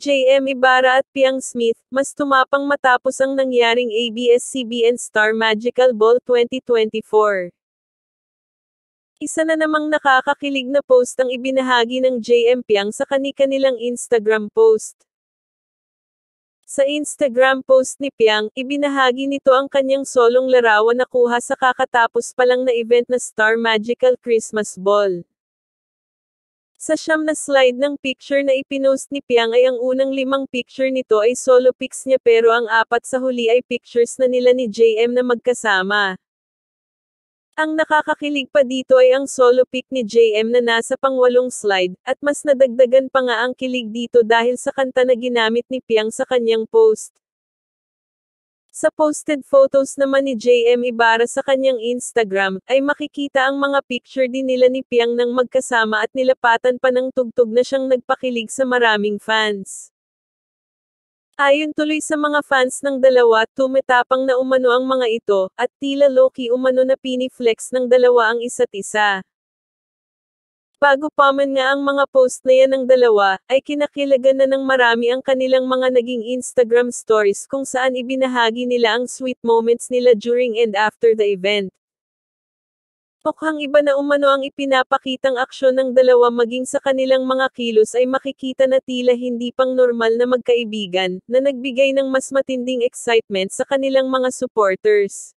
JM Ibarra at Piang Smith, mas tumapang matapos ang nangyaring ABS-CBN Star Magical Ball 2024. Isa na namang nakakakilig na post ang ibinahagi ng JM Piang sa kani-kanilang Instagram post. Sa Instagram post ni Piang, ibinahagi nito ang kanyang solong larawan na kuha sa kakatapos pa lang na event na Star Magical Christmas Ball. Sa 9 na slide ng picture na ipinost ni Piang ay ang unang 5 picture nito ay solo pics niya pero ang 4 sa huli ay pictures na nila ni JM na magkasama. Ang nakakakilig pa dito ay ang solo pic ni JM na nasa pang-8 slide, at mas nadagdagan pa nga ang kilig dito dahil sa kanta na ginamit ni Piang sa kanyang post. Sa posted photos naman ni JM Ibarra sa kanyang Instagram, ay makikita ang mga picture din nila ni Piang nang magkasama at nilapatan pa ng tugtog na siyang nagpakilig sa maraming fans. Ayon tuloy sa mga fans ng dalawa, tumatapang na umano ang mga ito, at tila low-key umano na piniflex ng dalawa ang isa't isa. Bago pa man nga ang mga post na yan ng dalawa, ay kinakilagan na ng marami ang kanilang mga naging Instagram stories kung saan ibinahagi nila ang sweet moments nila during and after the event. Mukhang iba na umano ang ipinapakitang aksyon ng dalawa maging sa kanilang mga kilos ay makikita na tila hindi pang normal na magkaibigan, na nagbigay ng mas matinding excitement sa kanilang mga supporters.